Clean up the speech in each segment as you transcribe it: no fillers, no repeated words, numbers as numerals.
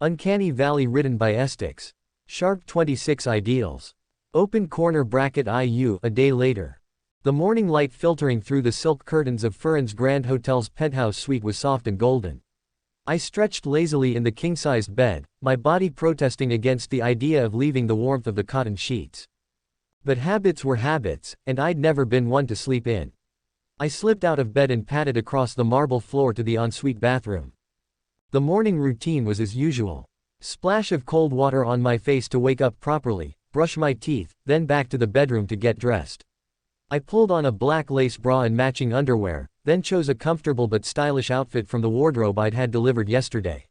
Uncanny Valley written by Aestics. Sharp 26 Ideals. Open corner bracket IU a day later. The morning light filtering through the silk curtains of Furin's Grand Hotel's penthouse suite was soft and golden. I stretched lazily in the king-sized bed, my body protesting against the idea of leaving the warmth of the cotton sheets. But habits were habits, and I'd never been one to sleep in. I slipped out of bed and padded across the marble floor to the ensuite bathroom. The morning routine was as usual. Splash of cold water on my face to wake up properly, brush my teeth, then back to the bedroom to get dressed. I pulled on a black lace bra and matching underwear, then chose a comfortable but stylish outfit from the wardrobe I'd had delivered yesterday.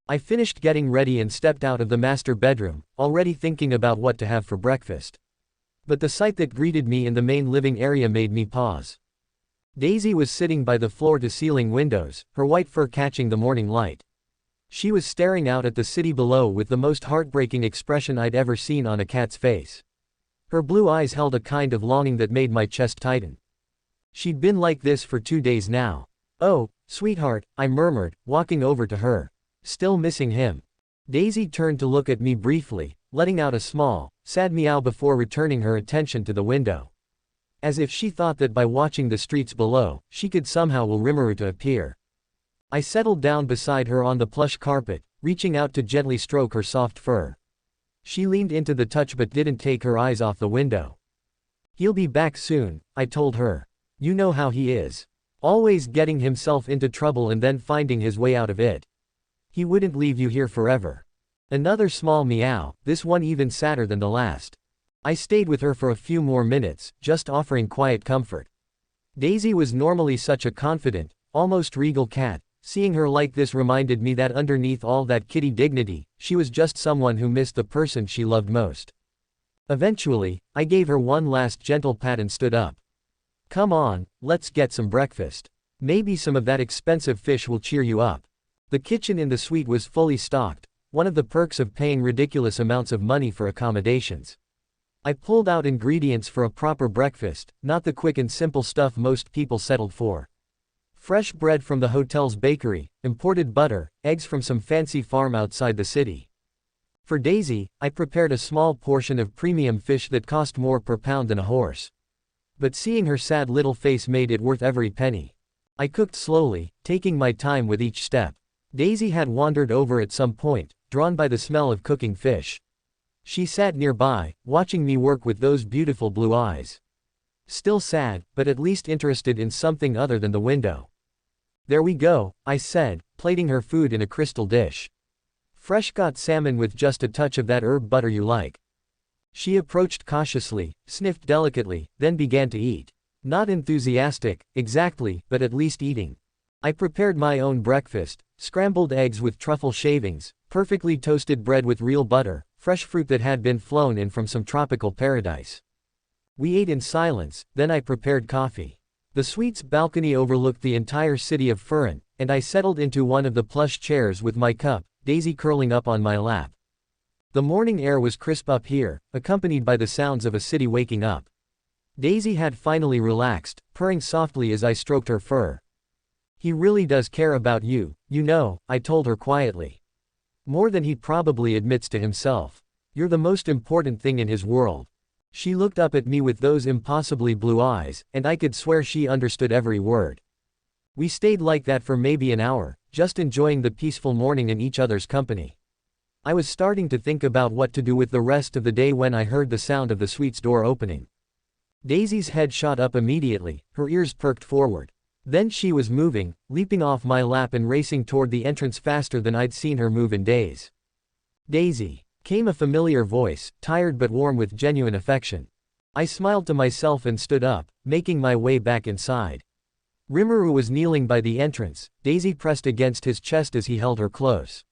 I finished getting ready and stepped out of the master bedroom, already thinking about what to have for breakfast. But the sight that greeted me in the main living area made me pause. Daisy was sitting by the floor-to-ceiling windows, her white fur catching the morning light. She was staring out at the city below with the most heartbreaking expression I'd ever seen on a cat's face. Her blue eyes held a kind of longing that made my chest tighten. She'd been like this for 2 days now. "Oh, sweetheart," I murmured, walking over to her. Still missing him. Daisy turned to look at me briefly, letting out a small, sad meow before returning her attention to the window. As if she thought that by watching the streets below, she could somehow will Rimuru to appear. I settled down beside her on the plush carpet, reaching out to gently stroke her soft fur. She leaned into the touch but didn't take her eyes off the window. "He'll be back soon," I told her. "You know how he is. Always getting himself into trouble and then finding his way out of it. He wouldn't leave you here forever." Another small meow, this one even sadder than the last. I stayed with her for a few more minutes, just offering quiet comfort. Daisy was normally such a confident, almost regal cat. Seeing her like this reminded me that underneath all that kitty dignity, she was just someone who missed the person she loved most. Eventually, I gave her one last gentle pat and stood up. "Come on, let's get some breakfast. Maybe some of that expensive fish will cheer you up." The kitchen in the suite was fully stocked, one of the perks of paying ridiculous amounts of money for accommodations. I pulled out ingredients for a proper breakfast, not the quick and simple stuff most people settled for. Fresh bread from the hotel's bakery, imported butter, eggs from some fancy farm outside the city. For Daisy, I prepared a small portion of premium fish that cost more per pound than a horse. But seeing her sad little face made it worth every penny. I cooked slowly, taking my time with each step. Daisy had wandered over at some point, drawn by the smell of cooking fish. She sat nearby, watching me work with those beautiful blue eyes. Still sad, but at least interested in something other than the window. "There we go," I said, plating her food in a crystal dish. "Fresh caught salmon with just a touch of that herb butter you like." She approached cautiously, sniffed delicately, then began to eat. Not enthusiastic, exactly, but at least eating. I prepared my own breakfast: scrambled eggs with truffle shavings, perfectly toasted bread with real butter, fresh fruit that had been flown in from some tropical paradise. We ate in silence, then I prepared coffee. The suite's balcony overlooked the entire city of Furin, and I settled into one of the plush chairs with my cup, Daisy curling up on my lap. The morning air was crisp up here, accompanied by the sounds of a city waking up. Daisy had finally relaxed, purring softly as I stroked her fur. "He really does care about you, you know," I told her quietly. "More than he probably admits to himself. You're the most important thing in his world." She looked up at me with those impossibly blue eyes, and I could swear she understood every word. We stayed like that for maybe an hour, just enjoying the peaceful morning in each other's company. I was starting to think about what to do with the rest of the day when I heard the sound of the suite's door opening. Daisy's head shot up immediately, her ears perked forward. Then she was moving, leaping off my lap and racing toward the entrance faster than I'd seen her move in days. "Daisy," came a familiar voice, tired but warm with genuine affection. I smiled to myself and stood up, making my way back inside. Rimuru was kneeling by the entrance, Daisy pressed against his chest as he held her close.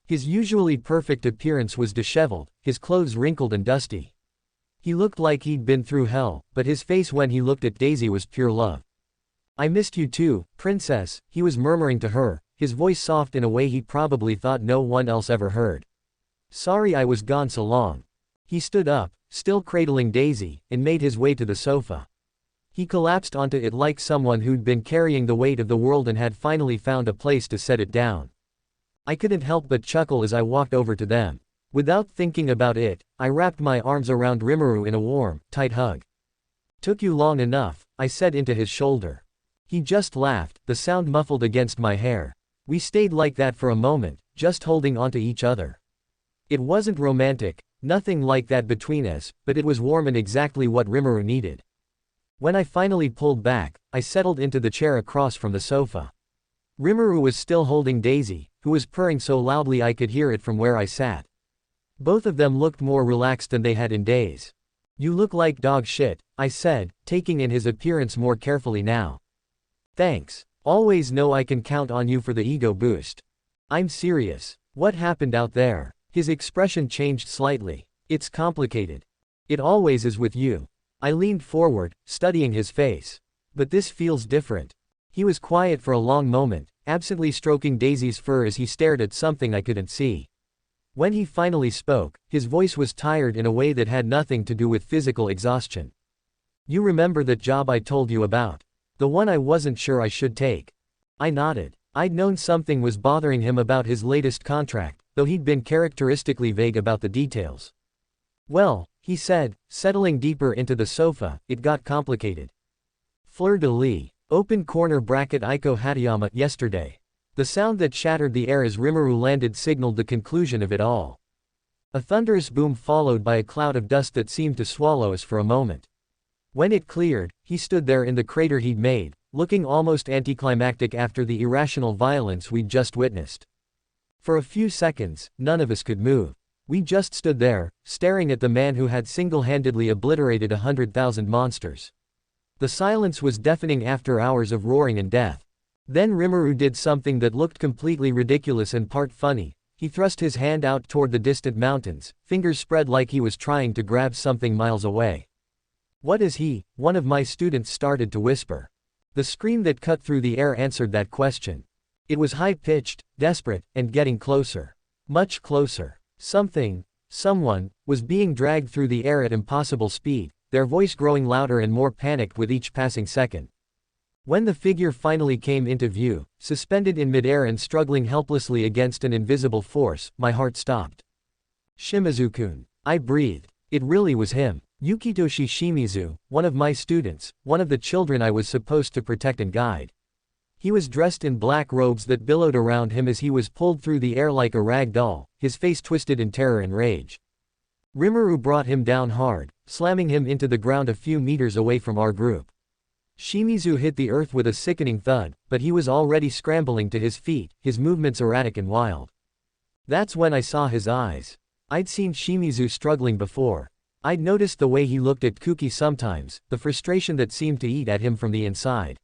His usually perfect appearance was disheveled, his clothes wrinkled and dusty. He looked like he'd been through hell, but his face when he looked at Daisy was pure love. "I missed you too, princess," he was murmuring to her, his voice soft in a way he probably thought no one else ever heard. "Sorry I was gone so long." He stood up, still cradling Daisy, and made his way to the sofa. He collapsed onto it like someone who'd been carrying the weight of the world and had finally found a place to set it down. I couldn't help but chuckle as I walked over to them. Without thinking about it, I wrapped my arms around Rimuru in a warm, tight hug. "Took you long enough," I said into his shoulder. He just laughed, the sound muffled against my hair. We stayed like that for a moment, just holding onto each other. It wasn't romantic, nothing like that between us, but it was warm and exactly what Rimuru needed. When I finally pulled back, I settled into the chair across from the sofa. Rimuru was still holding Daisy, who was purring so loudly I could hear it from where I sat. Both of them looked more relaxed than they had in days. "You look like dog shit," I said, taking in his appearance more carefully now. "Thanks. Always know I can count on you for the ego boost." "I'm serious. What happened out there?" His expression changed slightly. "It's complicated. It always is with you." I leaned forward, studying his face. "But this feels different." He was quiet for a long moment, absently stroking Daisy's fur as he stared at something I couldn't see. When he finally spoke, his voice was tired in a way that had nothing to do with physical exhaustion. "You remember that job I told you about? The one I wasn't sure I should take?" I nodded. I'd known something was bothering him about his latest contract, though he'd been characteristically vague about the details. "Well," he said, settling deeper into the sofa, "it got complicated. Fleur-de-lis. Open corner bracket Aiko Hatayama yesterday." The sound that shattered the air as Rimuru landed signaled the conclusion of it all. A thunderous boom followed by a cloud of dust that seemed to swallow us for a moment. When it cleared, he stood there in the crater he'd made, looking almost anticlimactic after the irrational violence we'd just witnessed. For a few seconds, none of us could move. We just stood there, staring at the man who had single-handedly obliterated 100,000 monsters. The silence was deafening after hours of roaring and death. Then Rimuru did something that looked completely ridiculous and part funny. He thrust his hand out toward the distant mountains, fingers spread like he was trying to grab something miles away. "What is he?" one of my students started to whisper. The scream that cut through the air answered that question. It was high-pitched, desperate, and getting closer. Much closer. Someone, was being dragged through the air at impossible speed, their voice growing louder and more panicked with each passing second. When the figure finally came into view, suspended in midair and struggling helplessly against an invisible force, my heart stopped. "Shimizu-kun." I breathed. It really was him. Yukitoshi Shimizu, one of my students, one of the children I was supposed to protect and guide. He was dressed in black robes that billowed around him as he was pulled through the air like a rag doll, his face twisted in terror and rage. Rimuru brought him down hard, slamming him into the ground a few meters away from our group. Shimizu hit the earth with a sickening thud, but he was already scrambling to his feet, his movements erratic and wild. That's when I saw his eyes. I'd seen Shimizu struggling before. I'd noticed the way he looked at Kuki sometimes, the frustration that seemed to eat at him from the inside.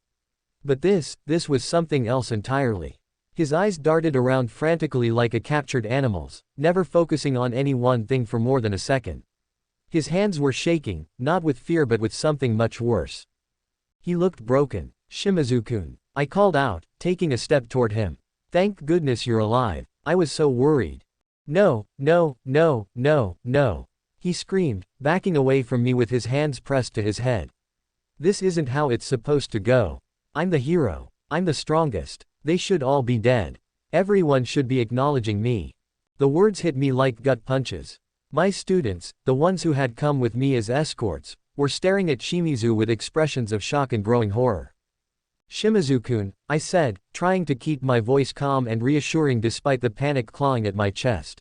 But this was something else entirely. His eyes darted around frantically like a captured animal's, never focusing on any one thing for more than a second. His hands were shaking, not with fear but with something much worse. He looked broken. "Shimizu-kun," I called out, taking a step toward him. "Thank goodness you're alive. I was so worried." "No, no, no, no, no," he screamed, backing away from me with his hands pressed to his head. "This isn't how it's supposed to go. I'm the hero. I'm the strongest. They should all be dead. Everyone should be acknowledging me." The words hit me like gut punches. My students, the ones who had come with me as escorts, were staring at Shimizu with expressions of shock and growing horror. "Shimizu-kun," I said, trying to keep my voice calm and reassuring despite the panic clawing at my chest.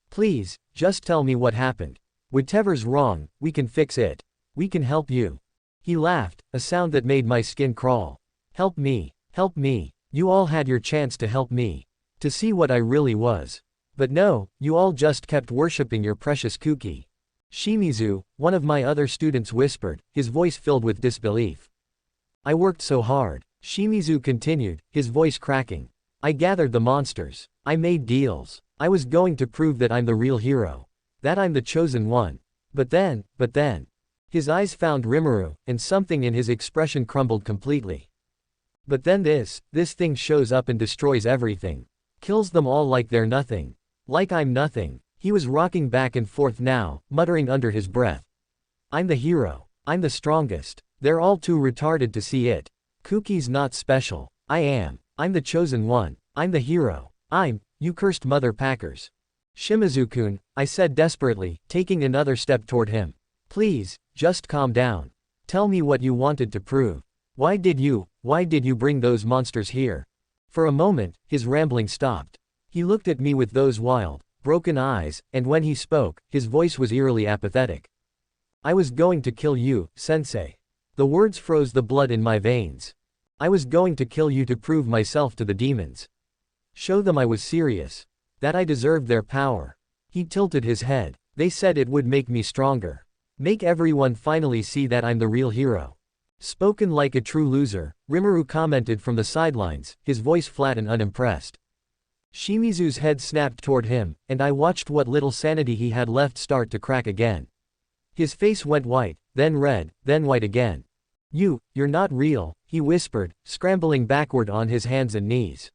"Please, just tell me what happened. Whatever's wrong, we can fix it. We can help you." He laughed, a sound that made my skin crawl. "Help me. Help me. You all had your chance to help me. To see what I really was. But no, you all just kept worshipping your precious Kuki." Shimizu, one of my other students whispered, his voice filled with disbelief. "I worked so hard," Shimizu continued, his voice cracking. "I gathered the monsters. I made deals. I was going to prove that I'm the real hero. That I'm the chosen one. But then. His eyes found Rimuru, and something in his expression crumbled completely. "But then this thing shows up and destroys everything. Kills them all like they're nothing. Like I'm nothing." He was rocking back and forth now, muttering under his breath. "I'm the hero. I'm the strongest. They're all too retarded to see it. Kuki's not special. I am. I'm the chosen one. I'm the hero. I'm You cursed mother packers. Shimizu-kun, I said desperately, taking another step toward him. Please, just calm down. Tell me what you wanted to prove. Why did you bring those monsters here? For a moment, his rambling stopped. He looked at me with those wild, broken eyes, and when he spoke, his voice was eerily apathetic. I was going to kill you, sensei. The words froze the blood in my veins. I was going to kill you to prove myself to the demons. Show them I was serious. That I deserved their power. He tilted his head. They said it would make me stronger. Make everyone finally see that I'm the real hero. Spoken like a true loser, Rimuru commented from the sidelines, his voice flat and unimpressed. Shimizu's head snapped toward him, and I watched what little sanity he had left start to crack again. His face went white, then red, then white again. You're not real, he whispered, scrambling backward on his hands and knees.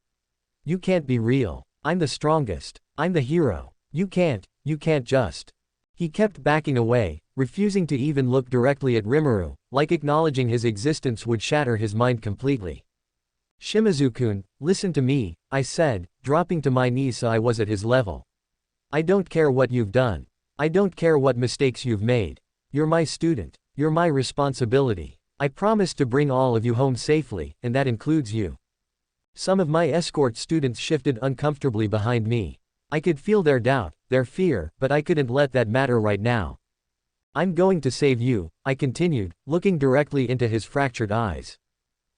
You can't be real. I'm the strongest. I'm the hero. You can't just. He kept backing away, refusing to even look directly at Rimuru, like acknowledging his existence would shatter his mind completely. Shimizu-kun, listen to me, I said, dropping to my knees so I was at his level. I don't care what you've done. I don't care what mistakes you've made. You're my student. You're my responsibility. I promise to bring all of you home safely, and that includes you. Some of my escort students shifted uncomfortably behind me. I could feel their doubt, their fear, but I couldn't let that matter right now. I'm going to save you, I continued, looking directly into his fractured eyes.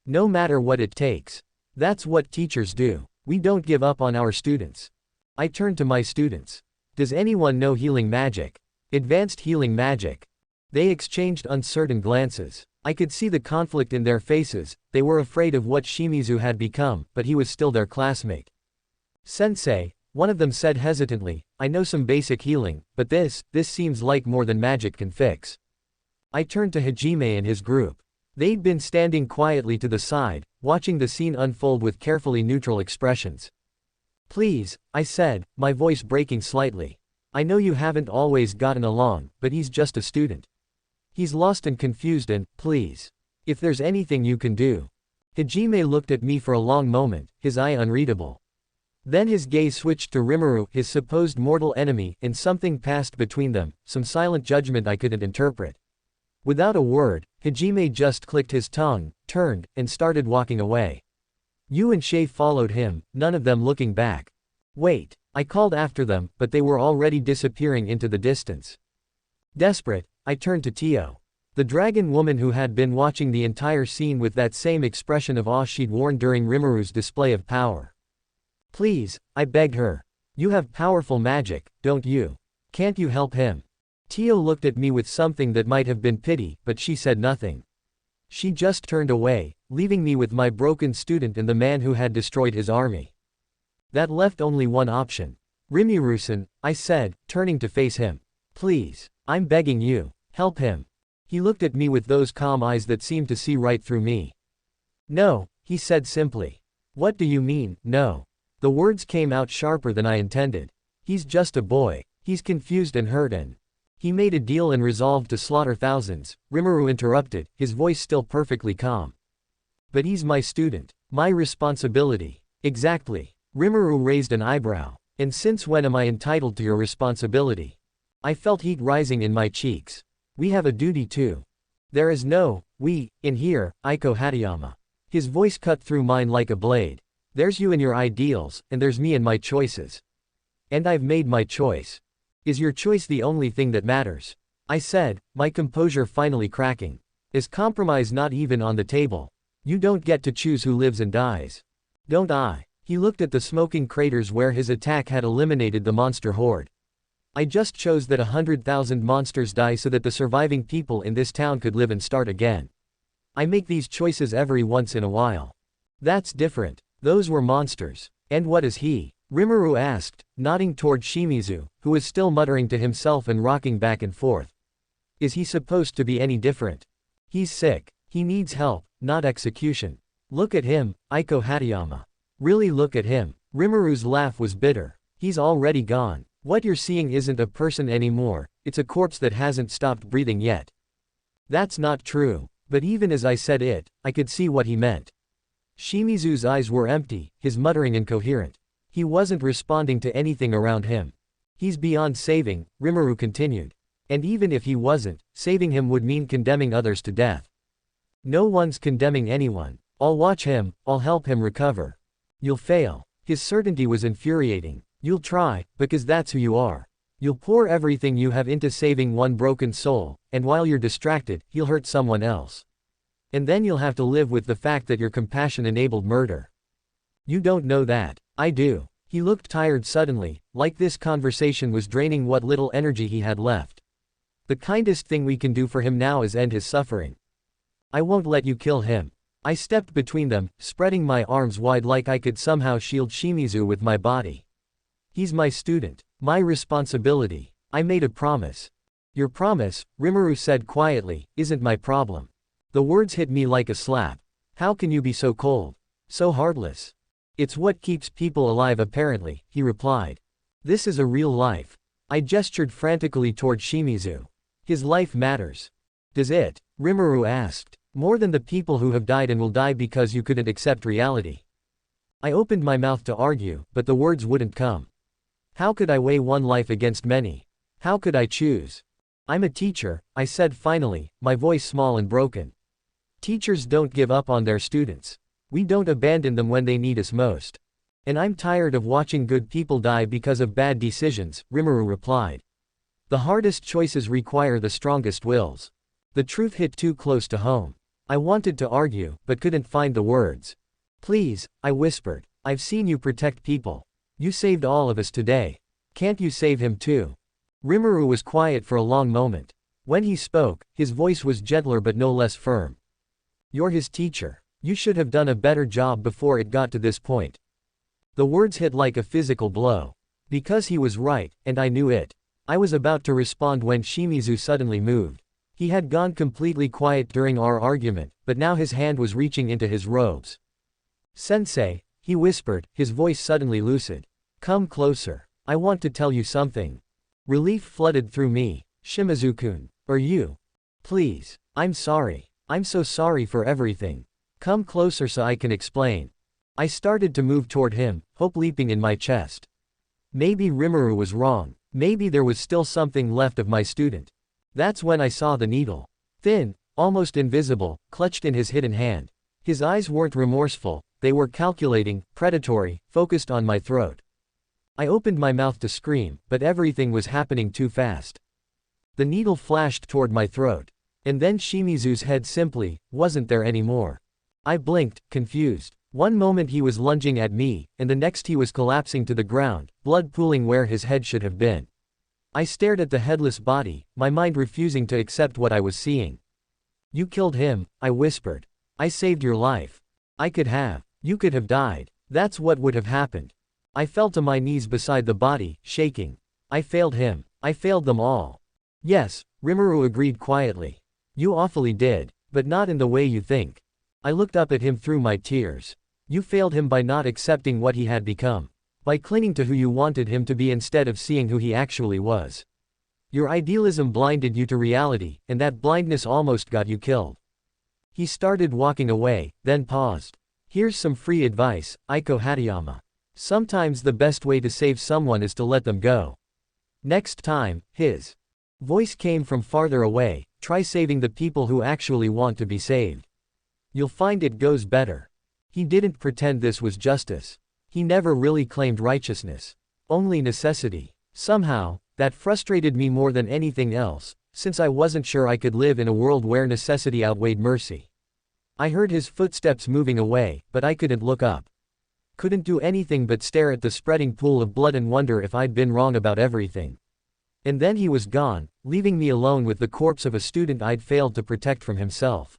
No matter what it takes. That's what teachers do. We don't give up on our students. I turned to my students. Does anyone know healing magic? Advanced healing magic? They exchanged uncertain glances. I could see the conflict in their faces. They were afraid of what Shimizu had become, but he was still their classmate. Sensei, one of them said hesitantly, I know some basic healing, but this seems like more than magic can fix. I turned to Hajime and his group. They'd been standing quietly to the side, watching the scene unfold with carefully neutral expressions. Please, I said, my voice breaking slightly. I know you haven't always gotten along, but he's just a student. He's lost and confused and, please. If there's anything you can do. Hajime looked at me for a long moment, his eye unreadable. Then his gaze switched to Rimuru, his supposed mortal enemy, and something passed between them, some silent judgment I couldn't interpret. Without a word, Hajime just clicked his tongue, turned, and started walking away. Yu and Shay followed him, none of them looking back. Wait, I called after them, but they were already disappearing into the distance. Desperate, I turned to Tio. The dragon woman who had been watching the entire scene with that same expression of awe she'd worn during Rimuru's display of power. Please, I begged her. You have powerful magic, don't you? Can't you help him? Tio looked at me with something that might have been pity, but she said nothing. She just turned away, leaving me with my broken student and the man who had destroyed his army. That left only one option. Rimuru-san, I said, turning to face him. Please, I'm begging you, help him. He looked at me with those calm eyes that seemed to see right through me. No, he said simply. What do you mean, no? The words came out sharper than I intended. He's just a boy. He's confused and hurt and... He made a deal and resolved to slaughter thousands, Rimuru interrupted, his voice still perfectly calm. But he's my student. My responsibility. Exactly. Rimuru raised an eyebrow. And since when am I entitled to your responsibility? I felt heat rising in my cheeks. We have a duty too. There is no, we, in here, Aiko Hatayama. His voice cut through mine like a blade. There's you and your ideals, and there's me and my choices. And I've made my choice. Is your choice the only thing that matters? I said, my composure finally cracking. Is compromise not even on the table? You don't get to choose who lives and dies. Don't I? He looked at the smoking craters where his attack had eliminated the monster horde. I just chose that 100,000 monsters die so that the surviving people in this town could live and start again. I make these choices every once in a while. That's different. Those were monsters. And what is he? Rimuru asked, nodding toward Shimizu, who was still muttering to himself and rocking back and forth. Is he supposed to be any different? He's sick. He needs help, not execution. Look at him, Aiko Hatayama. Really look at him. Rimuru's laugh was bitter. He's already gone. What you're seeing isn't a person anymore, it's a corpse that hasn't stopped breathing yet. That's not true. But even as I said it, I could see what he meant. Shimizu's eyes were empty, his muttering incoherent. He wasn't responding to anything around him. He's beyond saving, Rimuru continued. And even if he wasn't, saving him would mean condemning others to death. No one's condemning anyone. I'll watch him, I'll help him recover. You'll fail. His certainty was infuriating. You'll try, because that's who you are. You'll pour everything you have into saving one broken soul, and while you're distracted, he'll hurt someone else. And then you'll have to live with the fact that your compassion enabled murder. You don't know that. I do. He looked tired suddenly, like this conversation was draining what little energy he had left. The kindest thing we can do for him now is end his suffering. I won't let you kill him. I stepped between them, spreading my arms wide like I could somehow shield Shimizu with my body. He's my student. My responsibility. I made a promise. Your promise, Rimuru said quietly, isn't my problem. The words hit me like a slap. How can you be so cold? So heartless? It's what keeps people alive apparently, he replied. This is a real life. I gestured frantically toward Shimizu. His life matters. Does it? Rimuru asked. More than the people who have died and will die because you couldn't accept reality. I opened my mouth to argue, but the words wouldn't come. How could I weigh one life against many? How could I choose? I'm a teacher, I said finally, my voice small and broken. Teachers don't give up on their students. We don't abandon them when they need us most. And I'm tired of watching good people die because of bad decisions, Rimuru replied. The hardest choices require the strongest wills. The truth hit too close to home. I wanted to argue, but couldn't find the words. Please, I whispered. I've seen you protect people. You saved all of us today. Can't you save him too? Rimuru was quiet for a long moment. When he spoke, his voice was gentler but no less firm. You're his teacher. You should have done a better job before it got to this point. The words hit like a physical blow. Because he was right, and I knew it. I was about to respond when Shimizu suddenly moved. He had gone completely quiet during our argument, but now his hand was reaching into his robes. Sensei, he whispered, his voice suddenly lucid. Come closer. I want to tell you something. Relief flooded through me. Shimizu-kun. Or you. Please. I'm sorry. I'm so sorry for everything. Come closer so I can explain. I started to move toward him, hope leaping in my chest. Maybe Rimuru was wrong. Maybe there was still something left of my student. That's when I saw the needle. Thin, almost invisible, clutched in his hidden hand. His eyes weren't remorseful, they were calculating, predatory, focused on my throat. I opened my mouth to scream, but everything was happening too fast. The needle flashed toward my throat. And then Shimizu's head simply wasn't there anymore. I blinked, confused. One moment he was lunging at me, and the next he was collapsing to the ground, blood pooling where his head should have been. I stared at the headless body, my mind refusing to accept what I was seeing. You killed him, I whispered. I saved your life. I could have. You could have died. That's what would have happened. I fell to my knees beside the body, shaking. I failed him. I failed them all. Yes, Rimuru agreed quietly. You awfully did, but not in the way you think. I looked up at him through my tears. You failed him by not accepting what he had become. By clinging to who you wanted him to be instead of seeing who he actually was. Your idealism blinded you to reality, and that blindness almost got you killed. He started walking away, then paused. Here's some free advice, Aiko Hatayama. Sometimes the best way to save someone is to let them go. Next time, his voice came from farther away, try saving the people who actually want to be saved. You'll find it goes better. He didn't pretend this was justice. He never really claimed righteousness. Only necessity. Somehow, that frustrated me more than anything else, since I wasn't sure I could live in a world where necessity outweighed mercy. I heard his footsteps moving away, but I couldn't look up. Couldn't do anything but stare at the spreading pool of blood and wonder if I'd been wrong about everything. And then he was gone, leaving me alone with the corpse of a student I'd failed to protect from himself.